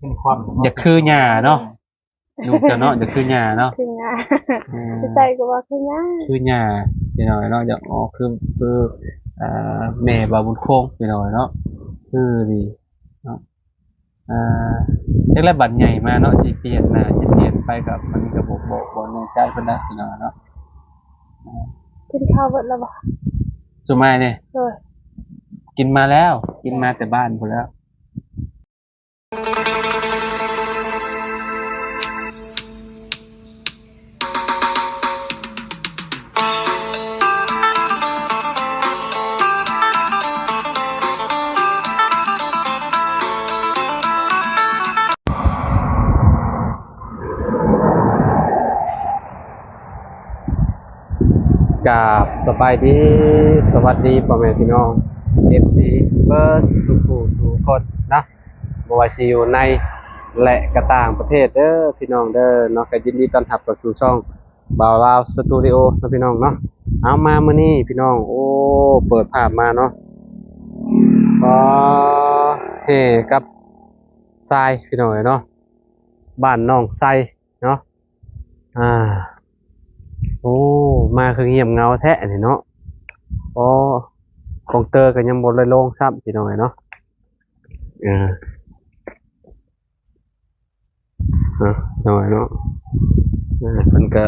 เป็นความ อย่าคือหญ้าเนาะลูกจะเนาะอย่าคือหญ้าเนาะ คือหญ้าพี่ใส่ก็ว่าคือหญ้าคือหญ้าพี่น้อยเนาะอย่าอ๋อคือแม่บ่าวบุญโคงพี่น้อยเนาะคือดีเนาะเล็กและบัดใหญ่มาเนาะสิเปลี่ยนหน้าสิเปลี่ยนไปกับมันก็บ่แน่ใจเพิ่นนะพี่น้อยเนาะ กินข้าวเบิดแล้วบ่ สุมายเนี่ย โดย กินมาแล้วกินมาแต่บ้านพุ่นแล้วกับสบายดีสวัสดีพ่อแม่พี่น้อง FC เบิร์สุขุสุคนนะบ่ว่าสิอยู่ในและก็ต่างประเทศเด้อพี่น้องเด้อเนาะก็ยินดีต้อนรับเข้าสู่ช่องบ่าวลาวสตูดิโอนะพี่น้องเนาะเอามามื้อนี้พี่น้องโอ้เปิดภาพมาเนาะก็เฮกับทรายพี่น้องเนาะบ้านน้องไซเนาะโอ้มาคือเงียบเงาแท้นี่เนาะอ๋อของเตอร์ก็ยังบ่เลยลงซ้ำพี่น้องเนาะน้อยเนาะเพิ่นก็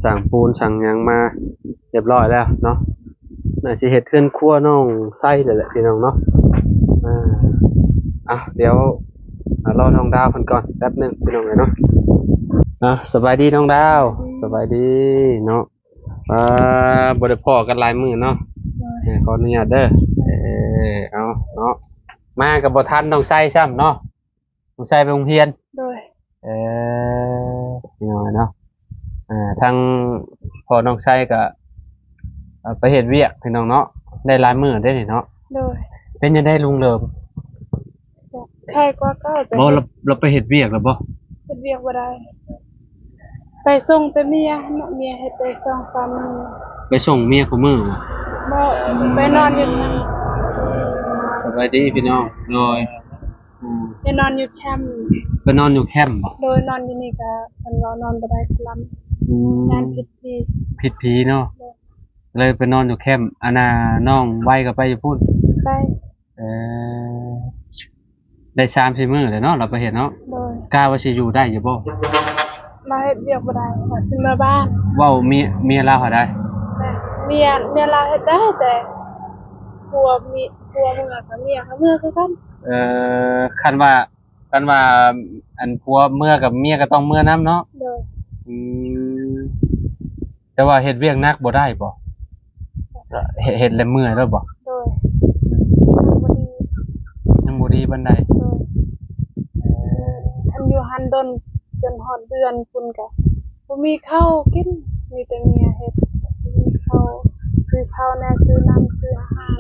สร้างปูนสร้างหยังมาเรียบร้อยแล้วเนาะน่าสิเฮ็ดเรือนครัวน้องไส้เลยแหละพี่น้องเนาะเดี๋ยวรอน้องดาวเพิ่นก่อนแป๊บนึงพี่น้องเนาะสบายดีน้องดาวสบายดีเนาะบ่ได้พ้อกันหลายมื้อเนาะขออนุญาตเด้อเอาเนาะมาก็บ่ทันน้องไส้ซ้ำเนาะน้องไส้ไปโรงเรียนโดยพี่น้องเนาะทางพ่อน้องไส้ก็ไปเฮ็ดเวียกพี่น้องเนาะได้หลายมื้อได้นี่เนาะโดยเป็นจังได๋ลุงเลิมใครก็บ่เราไปเฮ็ดเวียกแล้วบ่เฮ็ดเวียกบ่ได้ไปส่งแต่เมียเมียเฮ็ดแต่ส่งสามีไปส่งเมียคุมื้อบ่ไปนอนอยู่นั่นสบายดีพี่น้องโดยไปนอนอยู่แคมป์ไปนอนอยู่แคมป์บ่โดยนอนอยู่นี่ก็เพิ่นว่านอนบ่ได้คลํงานผิดผีเนาะเลยไปนอนอยู่แคมป์อาน่าน้องไว้ก็ไปอยู่พุ่นไปได้3-4มื้อแล้วเนาะเราไปเฮ็ดเนาะโดยกล้าว่าสิอยู่ได้อยู่บ่มาเฮ็ดเวียกบ่ได้ว่าสิมาบ้านเว้าเมียลาวหาได้เมียเราเฮ็ดได้แต่ผัวเมื่อกับเมียเขาเมื่อคือกันคันว่าอันผัวเมื่อกับเมียก็ต้องเมื่อนํเนาะโดยแต่ว่าเฮ็ดเวียกหนักบ่ได้บ่เฮ็ดแล้วเมื่อยแล้วบ่โดยยังบ่ดีปานใดอันอยู่หันดนจนฮอดเดือนพุ่นก็บ่มีข้าวกินมีแต่เมียเฮ็ดมีข้าวคือข้าวแน่คือน้ำคืออาหาร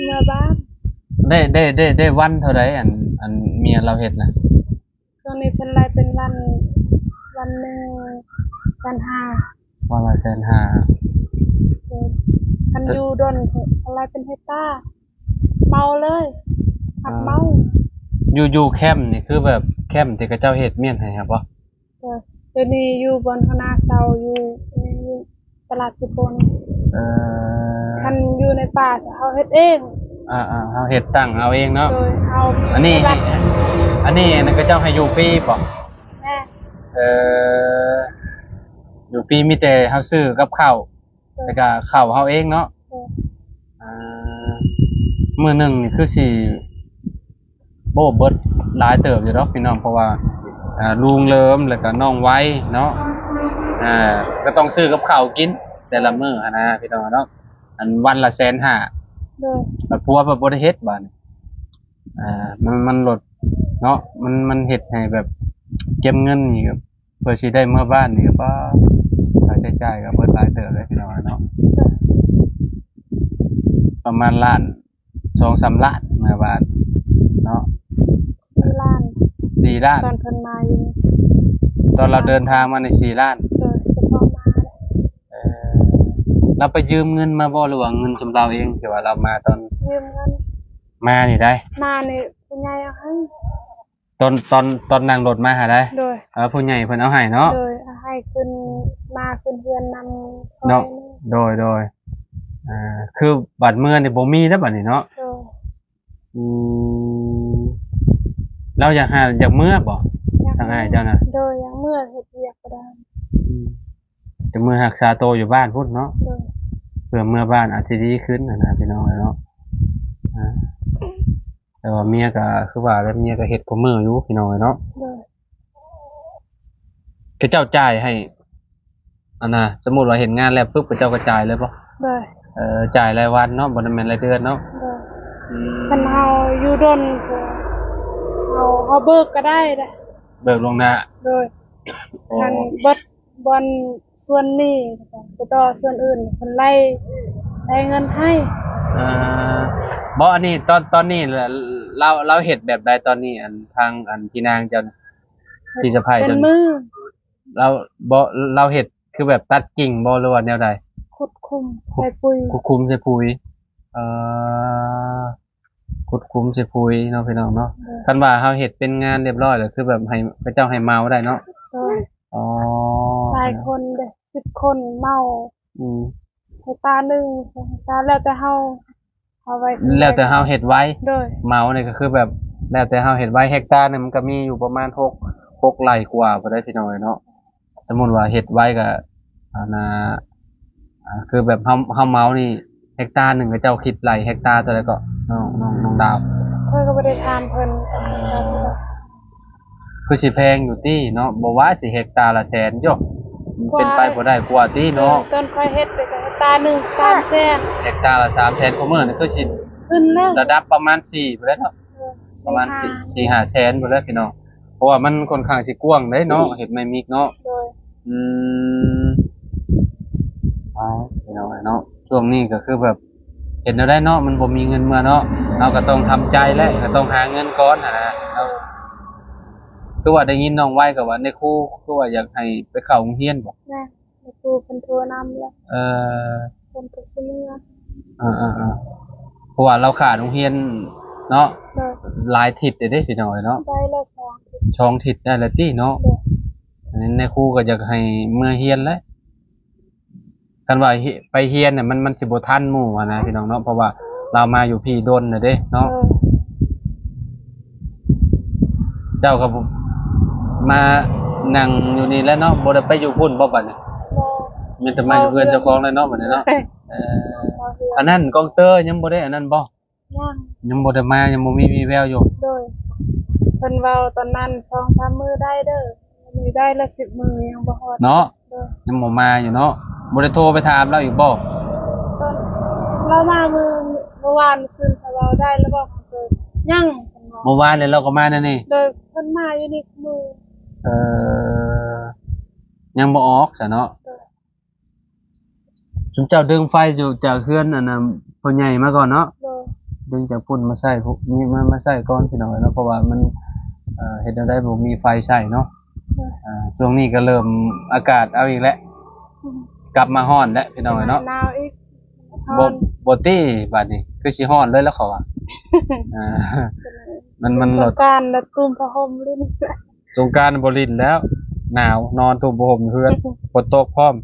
เมื่อบ้านได้วันเท่าใดอันเมียเราเฮ็ดน่ะช่วงนี้เพิ่นไล่เป็นวันหนึงวัน5วันละ150,000คันอยู่ดนอะไรเป็นเฮต้าเมาเลยหักเมาอยู่แคมป์นี่คือแบบแคมป์ที่เขาเจ้าเฮ็ดเมียนให้ครับบ่เดี๋ยวนี้อยู่บนธนาเซาอยู่ตลาดสุพรรณคันอยู่ในป่าเฮาเฮ็ดเองเฮาเฮ็ดตั้งเอาเองเนาะโดยเอาอันนี้นั่นก็เจ้าให้อยู่ฟรีบ่แม่อยู่ฟรีมีแต่เฮาซื้อกับข้าวแล้วก็ข้าวเฮาเองเนาะมื้อนึงนี่คือสิบ่เบิดหลายเติบอยู่ดอกพี่น้องเพราะว่าลุงเลิมแล้วก็น้องไว้เนาะก็ต้องซื้อกับข้าวกินแต่ละมื้อหั่นนะพี่น้องเนาะอันวันละ150,000บัดผัวบ่ได้เฮ็ดบัดมันลดเนาะมันเฮ็ดให้แบบเก็บเงินนี่ก็เพื่อสิได้เมื่อบ้านนี่ก็บ่ค่าใช้จ่ายก็เบิดหลายเติบเลยพี่น้องเนาะประมาณล้าน 2-3 ล้านเมื่อบ้านเนาะ4 ล้าน4 ล้านตอนเพิ่นมาอยู่ตอนเราเดินทางมาใน4 ล้านเฉพาะมาเราไปยืมเงินมาบ่หรือว่าเงินของเราเองที่ว่าเรามาตอนยืมเงินมานี่ได้มานี่ผู้ ผู้ใหญ่เอาให้ ตอนนั่งรถมาหาได้ โดย ผู้ใหญ่เพิ่นเอาให้เนาะ โดยเอาให้ขึ้นมาขึ้นเฮือนนำ เนาะโดยคือบัตรเมืองนี่บ่มีแล้วบัดนี้เนาะ โดย อืมเราอยากเมื่อบ่ทางอ้ายเจ้าน่ะ โดยยังเมื่อเฮ็ดเวียกก็ได้ จะเมื่อรักษาตัวอยู่บ้านพุ่นเนาะ โดย เพื่อเมื่อบ้านอาจจะดีขึ้นนะพี่น้องเนาะแต่ว่าเมียก็คือว่าแล้วเมียก็เฮ็ดกับมืออยู่พี่น้องเนาะ โดย คือเจ้าจ่ายให้อันน่ะสมมุติว่าเห็นงานแล้วปุ๊บก็เจ้าก็จ่ายเลยบ่ โดย จ่ายรายวันเนาะบ่ได้แม่นรายเดือนเนาะ โดยคันเฮาอยู่ดนจะเฮาเบิกก็ได้แหละ เบิกลวงหน้า โดยคันเบิดบอนส่วนนี้ไปต่อส่วนอื่นเพิ่นไล่เงินให้ บ่อันนี้ตอนนี้เราเฮ็ดแบบใดตอนนี้อันทางอันพี่นางเจ้าน่ะที่สะพาย เป็ เจ้าน มือ เราบ่เราเฮ็ดคือแบบตัดกิ่งบ่หรือว่าแนวใด ขุดคุมใส่ปุ๋ย คุดคุ้มใส่ปุ๋ยเอ่อคุดคุ้มใส่ปุ๋ยเนาะพี่น้องเนาะคันว่าเฮาเฮ็ดเป็นงานเรียบร้อยแล้วคือแบบให้พระเจ้าให้เมาได้เนาะ โดย อ๋อ หลายคนเด้10คนเมา อืม ให้ตาหนึ่งสองตาแล้วแต่เฮาเอาไว้ แล้วแต่เฮาเฮ็ดไว้ โดย เมาเนี่ยก็คือแบบแล้วแต่เฮาเฮ็ดไว้เฮกตาร์เนี่ยมันก็มีอยู่ประมาณ6ไร่กว่าบ่ได้พี่น้องเนาะสมมุติว่าเฮ็ดไว้ก็อันน่ะคือแบบเฮาเมานี่เฮกตาร์หนึงก็เจ้าคิดไร่เฮกตาร์เท่าไหร่ก็น้องดาว เพิ่นก็บ่ได้ถามเพิ่น คือสิแพงอยู่ติเนาะบ่ว่าสิเฮกตาร์ละแสนโยมันเป็นไปบ่ได้กว่าติเนาะ ต้นค่อยเฮ็ดไปก็ตาหนึ่ง3แสน เฮกตาร์ละ300,000กว่ามื้อนี่คือสิ ขึ้นแล้ว ระดับประมาณ4บ่ได้เนาะประมาณ4-5แสนบ่ได้พี่น้องเพราะว่ามันค่อนข้างสิกว้างเด้เนาะเฮ็ดไม้มิกเนาะ โดย อืมพี่น้องเนาะช่วงนี้ก็คือแบบเห็นแล้วได้เนาะมันบ่มีเงินมาเนาะเราก็ต้องทำใจแล้วก็ต้องหาเงินก่อนนะเนาะคือว่าได้ยินน้องไว้ก็ว่าในครูคือว่าอยากให้ไปเข้าโรงเรียนบ่ นะครูเพิ่นโทรนำแล้ว เออ เพิ่นก็สิเมื่อ เพราะว่าเราขาดโรงเรียนเนาะ โดย หลายทิศเด้พี่น้องเนาะ ได้ละ2ทิศ ช่องทิศได้ละติเนาะ โดย อันนี้ในครูก็อยากให้เมื่อเรียนแล้วกันว่าไปเรียนเนี่ยมันสิบ่ทันหมู่อะนะพี่น้องเนาะเพราะว่าเรามาอยู่พี่ดนน่ะเด้เนาะ เจ้าก็มานั่งอยู่นี่แล้วเนาะบ่ได้ไปอยู่พุ่นบ่บัดนี้ บ่ มีแต่มาอยู่เพื่อนเจ้าของเลยเนาะบัดนี้เนาะอันนั้นกองเตอร์ยังบ่ได้อันนั้นบ่ ยัง ยังบ่ได้มายังบ่มีแววอยู่ โดยเพิ่นเว้าตอนนั้น 2-3 มื้อได้เด้อมีได้ละ10มื้อยังบ่ฮอด เนาะ โดย ยังบ่มาอยู่เนาะบ่ได้โทรไปถามเราอีกบ่ ตอนเรามาเมื่อวานซื่นเขาเว้าได้แล้วบ่เพิ่นยังเพิ่นบอก เมื่อวานเลยเราก็มานั่นนี่ โดยเพิ่นมาอยู่นี่มื้อ เอ่อยังบ่ออกซะเนาะจุมเจ้าดึงไฟอยู่จากเฮือนอันน่ะพ่อใหญ่มาก่อนเนาะ โดย ดึงจากพุ่นมาใส่พวกนี้มาใส่ก่อนพี่น้องเนาะเพราะว่ามันเฮ็ดได้บ่มีไฟใช้เนาะช่วงนี้ก็เริ่มอากาศเอาอีกแล้วกลับมาร้อนแล้วพี่น้องเนาะ หนาวอีก บ่ตี้บัดนี้คือสิร้อนเลยแล้วเขาว่าอ่ามันลด การและตุ้มผ้าห่มลิ้น สงกรานต์บ่ลิ้นแล้ว หนาวนอนทุ่มผ้าห่มอยู่เพื่อนฝนตกพร้อม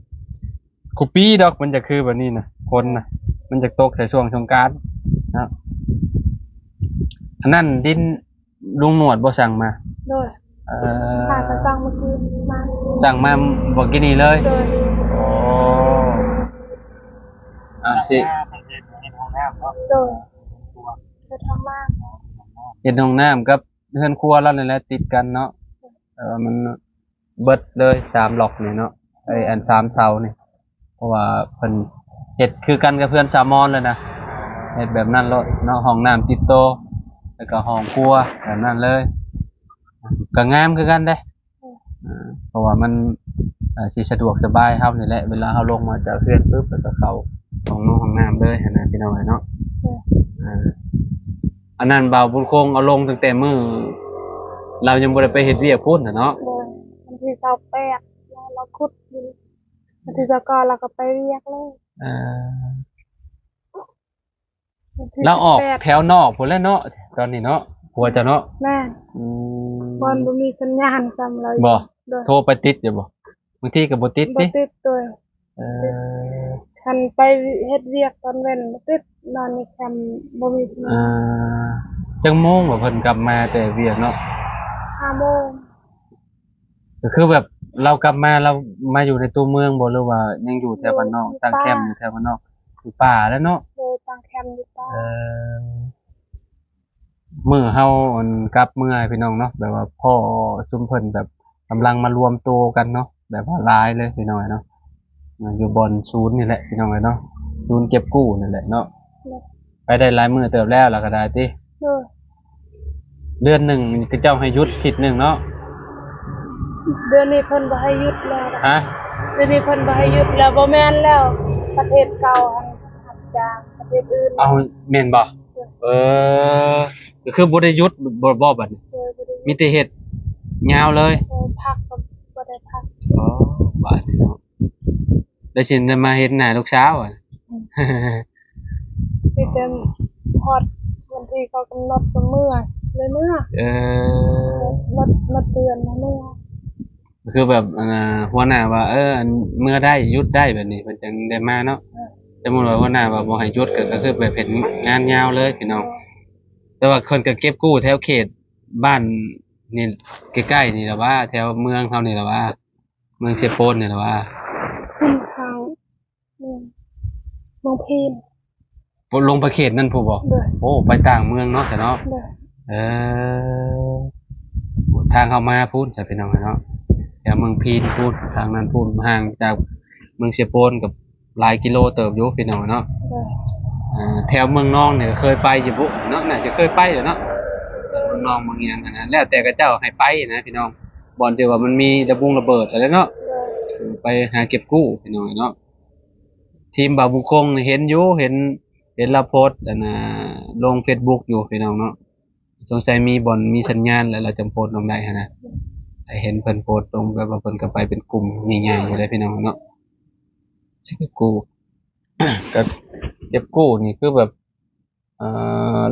คุปีดอกมันจะคือแบบนี้น่ะคนน่ะมันจะตกใส่ช่วงสงกรานต์นะอันนั้นดินลุงหนวดบ่สั่งมา โดย เอ่ ผ่านกระซังเมื่อกี้มา สั่งมาบอกกินนี่เลย โดย โอ้สิ โดยจะทำมาก เฮ็ดห้องน้ำกับเรือนครัวเรานี่แหละติดกันเนาะมันเบิดเลย3หลอกนี่เนาะไอ้อัน3เสานี่เพราะว่าเพิ่นเฮ็ดคือกันกับเพื่อนสามอนเลยนะเฮ็ดแบบนั้นเลยเนาะห้องน้ำติดโตแล้วก็ห้องครัวแบบนั้นเลยก็งามคือกันเด้เพราะว่ามันสิสะดวกสบายเฮานี่แหละเวลาเฮาลงมาจากเรือนปึ๊บแล้วก็เข้าห้องน้ำเลยนะพี่น้องเนาะอันนั้นบ่าวบุญคงเอาลงตั้งแต่มื้อเรายังบ่ได้ไปเฮ็ดเวียกพุ่นน่ะเนาะ โดยวันที่28แล้วเราขุดอยู่วันที่29เราก็ไปเรียกเลย เราออกแถวนอกพุ่นแล้วเนาะตอนนี้เนาะ ผัวเจ้าเนาะ แม่น อืม บอลบ่มีสัญญาณซ้ำเลย บ่ โดย โทรไปติดอยู่บ่บางทีก็บ่ติด บ่ ติ ติดตัว เออ คันไปเฮ็ดเวียกตอนเว้นบ่ติดนอนในแคมป์บ่มีสัญ อ่า ญาณ จังโมงว่าเพิ่นกลับมาแต่เวียกเนาะ 5 โมง ก็คือแบบเรากลับมาเรามาอยู่ในตัวเมืองบ่หรือว่ายังอยู่แถวบ้านนอกตั้งแคมป์อยู่แถวบ้านนอกอยู่ป่าแล้วเนาะ โดยตั้งแคมป์อยู่ป่า มื้อเฮาอันกลับเมื่อพี่น้องเนาะแบบว่าพ่อชุมเพิ่นแบบกำลังมารวมตัวกันเนาะแบบว่าหลายเลยพี่น้องเนาะอยู่บอนศูนย์นี่แหละพี่น้องเนาะศูนย์เก็บกู้นี่แหละเนาะไปได้หลายมื้อเติบแล้วล่ะก็ได้ติ โดย เดือนหนึงคือเจ้าให้หยุดอาทิตย์หนึงเนาะ เดือนนี้เพิ่นบ่ให้หยุดแล้ว ฮะ เดือนนี้เพิ่นบ่ให้หยุดแล้วบ่แม่นแล้ว ประเทศเก่าหันหับจ้างประเทศอื่น เอาแม่นบ่เออก็คือบ่ได้หยุดบ่บัดนี้ โดยบ่ได้ มีแต่เฮ็ดยาวเลย โดยพักก็บ่ได้พัก อ๋อบาดนี้เนาะแล้วสิได้มาเฮ็ดหน้าลูกสาวอ่ะ มีแต่ฮอดวันที่เขากำหนดก็เมื่อเลยเมื่อ เออ มาเตือนมาเมื่อ คือแบบหัวหน้าว่าอันเมื่อได้หยุดได้แบบนี้เพิ่นจังได้มาเนาะสมมุติว่าหัวหน้าว่าบ่ให้หยุดก็คือแบบเฮ็ดงานยาวเลยพี่น้องแต่ว่าเพิ่นก็เก็บกู้แถวเขตบ้านนี่ใกล้ๆนี่ล่ะว่าแถวเมืองเฮานี่ล่ะว่าเมืองเชโปนนี่ล่ะว่า ขึ้นทางเมืองพีน ลงไปเขตนั่นผู้บ่ โดย โอ้ไปต่างเมืองเนาะแต่เนาะ โดย เออทางเข้ามาพูดจะเป็นยังไงเนาะแถวเมืองพีนพูดทางนั้นพูดห่างจากเมืองเชโปนกับหลายกิโลเติบอยู่เป็นยังไงเนาะ โดย แถวเมืองนองเนี่ยเคยไปอยู่บุเนาะน่าจะเคยไปอยู่เนาะเมืองนองเมืองเอียงนะแล้วแต่กระเจ้าให้ไปนะพี่น้องบ่อนที่ว่ามันมีระเบิดอะไรเนาะ โดย ไปหาเก็บกู้พี่น้องเนาะทีมบ่าวบุญคงเห็นอยู่เห็นเราโพสต์ลง Facebook อยู่พี่น้องเนาะสงสัยมีบ่อนมีสัญญาณแล้วเราจะโพสต์ลงได้ฮะนะได้เห็นเพิ่นโพสต์ลงแบบว่าเพิ่นก็ไปเป็นกลุ่มใหญ่ๆอยู่เลยพี่น้องเนาะเก็บกู้ ก็เก็บกู้นี่คือแบบ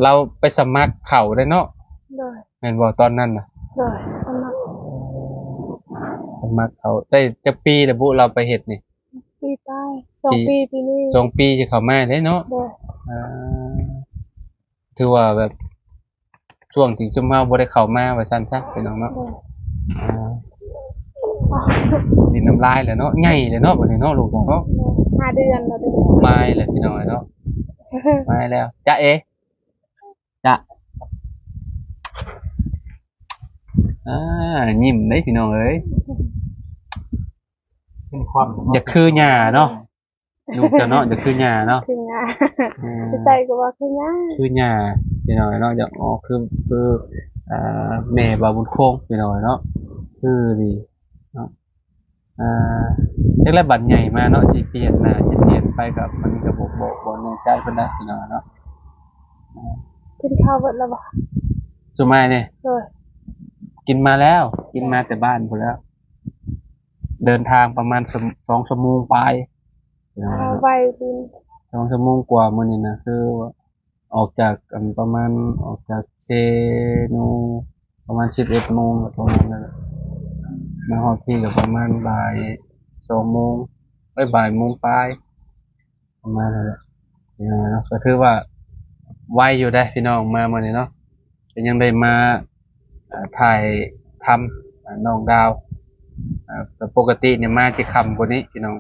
เราไปสมัครเข้าได้เนาะ โดย แม่นบ่ตอนนั้นน่ะ โดยสมัคร สมัครเข้าได้จักปีแล้วบุเราไปเฮ็ดนี่ ปีใต้2 ปีปีนี้ 2 ปีจะเข้ามาได้เนาะ โดย อ่าถือว่าแบบช่วงที่ชุมเฮาบ่ได้เข้ามาว่าซั่นซะพี่น้องเนาะ โดย อ่าดินน้ำลายแหละเนาะใหญ่เลยเนาะบัดนี้เนาะลูกเนาะ 5 เดือนแล้วเด้อ ไม้แหละพี่น้องเนาะไม้แล้วจ๊ะเอจ๊ะยิ้มได้พี่น้องเอ้ย เป็นความ อย่าคือหญ้าเนาะลูกเจ้าเนาะอย่าคือหญ้าเนาะ คืองา อืม ใส่ก็ว่าคืองา คือหญ้าพี่น้องเนาะอย่าอ๋อคือแม่บาบุญโคงพี่น้องเนาะคือดีเนาะเล็กและบัดใหญ่มาเนาะสิเปลี่ยนหน้าสิเปลี่ยนไปกับมันก็บ่แน่ใจเพิ่นนะพี่น้องเนาะ กินข้าวเบิดแล้วบ่ สุมายเนี่ย โดย กินมาแล้วกินมาแต่บ้านพุ่นแล้ว เดินทางประมาณ2 ชั่วโมงไปพี่น้อง ข้าว เนาะ ไวกิน 2 ชั่วโมงกว่ามื้อนี้นะคือออกจากประมาณออกจากเซโนประมาณ11 โมงประมาณนั้นแหละมาฮอดที่ก็ประมาณบ่าย2 โมงบ่ายโมงปลายประมาณนั้นแหละพี่น้องเนาะก็ถือว่าไวอยู่ได้พี่น้องมามื้อนี้เนาะก็ยังได้มาถ่ายทำน้องดาวแต่ปกติเนี่ยมาที่ค่ำกว่านี้พี่น้อง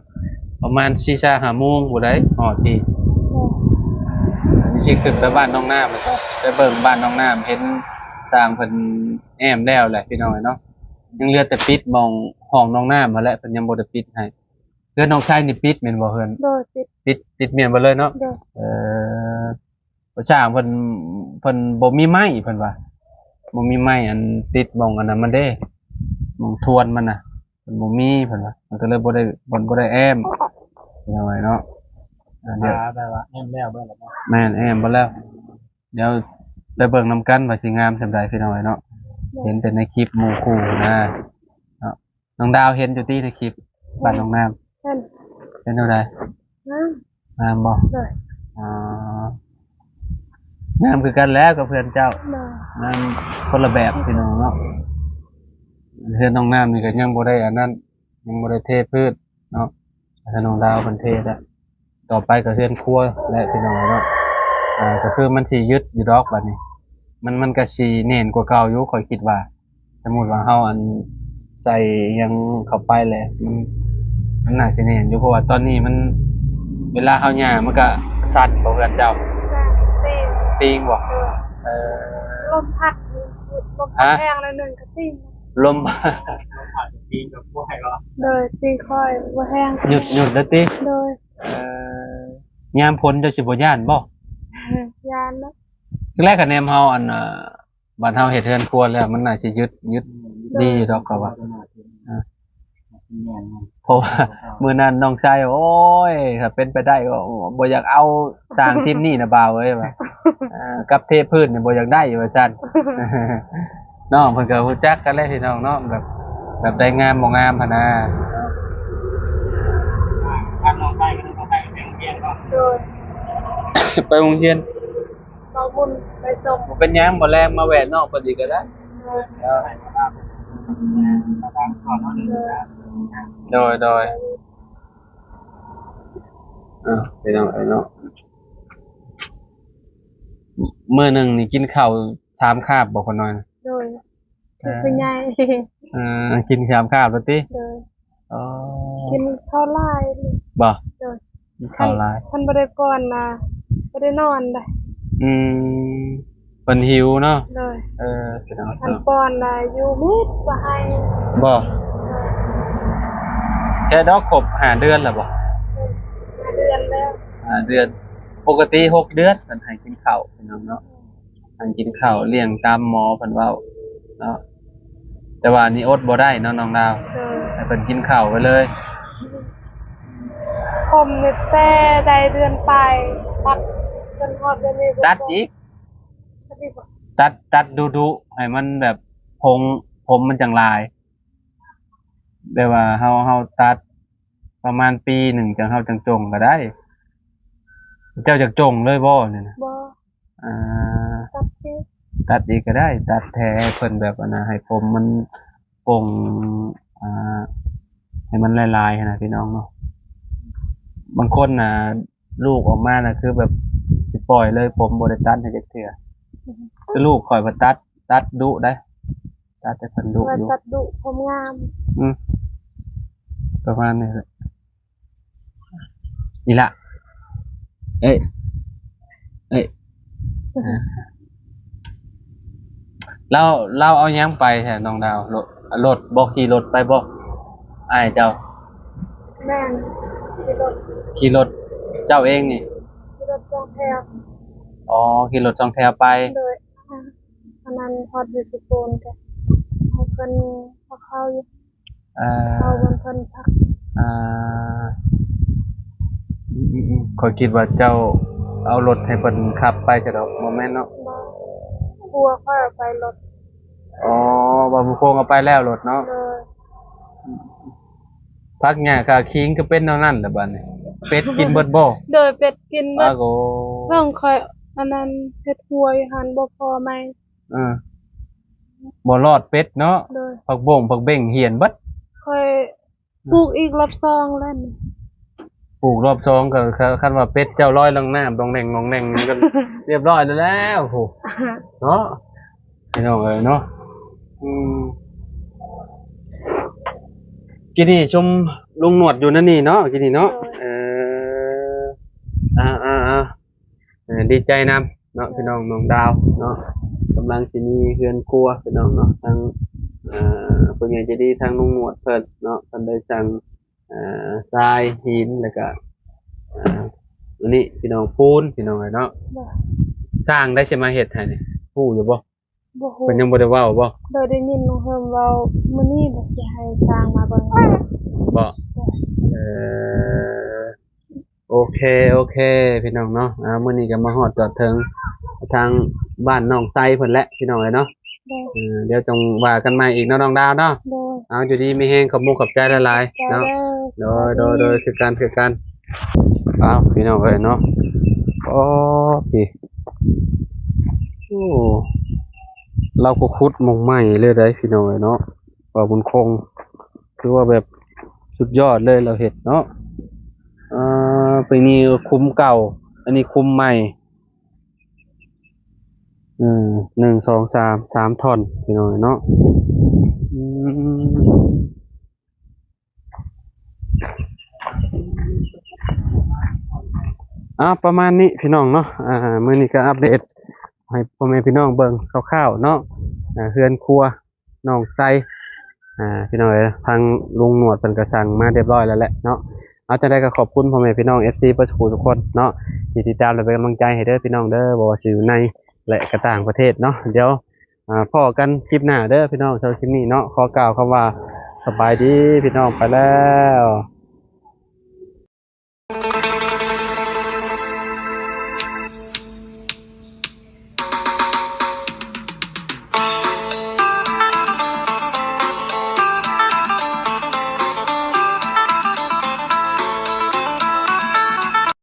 ประมาณ4-5 โมงบ่ได้ฮอดที่ อันนี้สิขึ้นไปบ้านน้องน้ำไปเบิ่งบ้านน้องน้ำเห็นสร้างเพิ่นแอมแล้วแหละพี่น้องเนาะยังเหลือแต่ปิดมองห้องน้องน้ำมาแล้วเพิ่นยังบ่ได้ปิดให้เพื่อนน้องชายนี่ปิดแม่นบ่เพิ่น โดยติด ปิดเมียนบ่เลยเนาะ โดย ประชาเพิ่นบ่มีไม้เพิ่นว่าบ่มีไม้อันติดมองอันนั้นมันเด้มองทวนมันน่ะเพิ่นบ่มีเพิ่นว่ามันก็เลยบ่ได้แอมพี่น้องเนาะเดี๋ยว แบบว่าแอมแล้วเบิ่งแล้วเนาะ แม่นแอมบ่แล้ว เดี๋ยวไปเบิ่งนำกันว่าสิงามซำใดพี่น้องเนาะเห็นแต่ในคลิปหมู่คู่นะเนาะน้องดาวเห็นอยู่ที่ในคลิปบ้านน้องน้ำ นั่น เป็นเท่าใด น้ งามบ่ ำโดย อ๋อ งามคือกันแล้วกับเพื่อนเจ้า โดย งามคนละแบบพี่น้องเนาะเพื่อนน้องน้ำนี่ก็ยังบ่ได้อันนั้นยังบ่ได้เทพืชเนาะถ้าน้องดาวเพิ่นเทแล้วต่อไปก็เฮือนครัวและพี่น้องเนาะก็คือมันสิยึดอยู่ดอกบัดนี้มันก็สิแน่นกว่าเก่าอยู่ข้อยคิดว่าสมมุติว่าเฮาอันใส่หยังเข้าไปแหละมันน่าสิแน่นอยู่เพราะว่าตอนนี้มันเวลาเฮาย่างมันก็สั่นบ่เพื่อนเจ้า ตี ปิงบ่เออ ลมพัดชีวิตลมพัดแห้งเลยหนึ่งก็ตี ลม โดยตีค่อยว่าแห้ง หยุดแล้วติ โดย ยามพ้นเจะสิบ่ย่านบ่ ยานนะ แรกก็แนมเฮาอันบ้านเฮาเฮ็ดเรือนครัวแล้วมันน่าสิยึดดีดอกก็ว่าเพราะว่ามื้อนั้นน้องชายโอ้ยถ้าเป็นไปได้ก็บ่อยากเอาสร้างทีมนี้นะบ่าวเอ้ยว่ากับเทพื้นนี่บ่อยากได้ว่าซั่น น้องเพิ่นก็รู้จักกันแล้วพี่น้องเนาะแบบได้งามบ่งามหั่นน่ะ โดย ไปโรงเรียน เราบุญไปส่ง บ่เป็นหยังบ่แรงมาแวะน้องเพิ่นอีกก็ได้ โดยพี่น้องเนาะมื้อหนึงนี่กินข้าว3คาบบ่คนน้อย โดยเป็นไง กิน3คาบแล้วติ โดย อ๋อ กินข้าวไล่ บ่ โดย กินข้าวหลาย ท่านบ่ได้ก่อนนะบ่ได้นอนได้ อืมเพิ่นหิวเนาะ โดย พี่น้อง ท่านป้อนน่ะอยู่มิดบ่ให้ บ่แค่ดอกครบ5เดือนแล้วบ่ 5เดือนแล้ว 5เดือนปกติ6เดือนเพิ่นให้กินข้าวพี่น้องเนาะให้กินข้าวเลี้ยงตามหมอเพิ่นเว้าเนาะแต่ว่านี่อดบ่ได้เนาะน้องดาว โดย ให้เพิ่นกินข้าวไปเลย ผมนี่แต่ได้เดือนไปตัดจนฮอดเดือนนี้ ตัดอีก ตัดอีกบ่ ตัดดุๆให้มันแบบผมมันจังลายแบบว่าเฮาตัดประมาณปีหนึ่งจังเฮาจังจงก็ได้ เจ้าจักจงเลยบ่เนี่ยนะ บ่ อ่า ตัดอีก ตัดอีกก็ได้ ตัดแท้ให้เพิ่นแบบว่านะให้ผมมันโป่งให้มันลายๆนะพี่น้องเนาะบางคนน่ะลูกออกมาน่ะคือแบบสิปล่อยเลยผมบ่ได้ตัดให้จักเทื่อคือลูกข่อยบ่ตัดดุได้ตัดให้เพิ่นดุ ว่า อยู่ ตัดดุผมงาม ประมาณนี้แหละนี่ละเอ้ยเราเอายังไปแทนน้องดาวรถบอกขี่รถไปบอกอ้ายเจ้า แม่นขี่รถเจ้าเองนี่ ที่รถสองแถว อ๋อขี่รถสองแถวไป โดยอันนั้นฮอดดิสโปนกันให้เพิ่นเอาเข้าอยู่ อ่า เอาบนเพิ่นพัก อ่าขอยคิดว่าเจ้าเอารถให้เพิ่นขับไปจะดอกโมเมนต์เนาะ บ่กลัวค่อยเอาไปรถ อ๋อบ่าวโคงเอาไปแล้วรถเนาะ โดย พักหญ้าคาคิงก็เป็นเท่านั้นแหละบัดนี้เป็ดกินเบิดบ่ โดยเป็ดกินเบิ อ้า ด โก น้องคอยอันนั้นเฮ็ดหัวอยู่หันบ่พอไหม บ่รอดเป็ดเนาะ โดย ผักบงผักเบ่งเหียนเบิด คอยปลูกอีกรอบซองแล้วนี่ ปลูกรอบสองก็คันว่าเป็ดเจ้าร้อยลังน้ำดองแหน่งงองแหน่งมันก็ เรียบร้อยแล้วโหเนาะพี่น้องเอ้ยเนาะกินนี่ชมลุงหนวดอยู่นั่นนี่เนาะกินนี่เนาะดีใจนำเนาะพี่น้องน้องดาวเนาะกำลังสิมีเฮือนครัวพี่น้องเนาะทางผู้ใหญ่ใจดีทางลุงหนวดเพิ่นเนาะเพิ่นได้สั่งทรายหินแล้วก็อันนี้พี่น้องปูนพี่น้องเอ้ยเนาะ บ่ สร้างได้ใช่มาเฮ็ดให้นี่ฮู้อยู่บ่ บ่ฮู้ เพิ่นยังบ่ได้เว้าบ่ โดยได้ยินน้องเฮิมเว้ามื้อนี้บ่สิให้สร้างมาเบิ่ง บ่เอ่อโอเคพี่น้องเนาะมื้อนี้ก็มาฮอดจอดถึงทางบ้านน้องไซเพิ่นแหละพี่น้องเอ้ยเนาะ เดี๋ยวจงว่ากันใหม่อีกเนาะน้องดาวเนาะ โดย เอาอยู่ดีมีแฮงขอบมุกขอบใจหลายๆเนาะโดยคือกันเอาพี่น้องเอ้ยเนาะโอ้พี่ เราก็ขุดหม่องใหม่เลยได้พี่น้องเอ้ยเนาะว่าบุญคงคือว่าแบบสุดยอดเลยเราเฮ็ดเนาะไปนี่คุ้มเก่า อันนี้คุ้มใหม่1 2 3 ท่อนพี่น้องเอ้ยเนาะอืมประมาณนี้พี่น้องเนาะมื้อนี้ก็อัปเดตให้พ่อแม่พี่น้องเบิ่งคร่าวๆเนาะเรือนครัวน้องไซพี่น้องเอ้ยทางลุงหนวดเพิ่นก็สั่งมาเรียบร้อยแล้วแหละเนาะเอาจังได๋ก็ขอบคุณพ่อแม่พี่น้อง FC เบิดทุกคนเนาะที่ติดตามและเป็นกำลังใจให้เด้อพี่น้องเด้อบ่ว่าสิอยู่ในและก็ต่างประเทศเนาะเดี๋ยวพ้อกันคลิปหน้าเด้อพี่น้องสำหรับคลิปนี้เนาะขอกล่าวคำว่าสบายดีพี่น้องไปแล้ว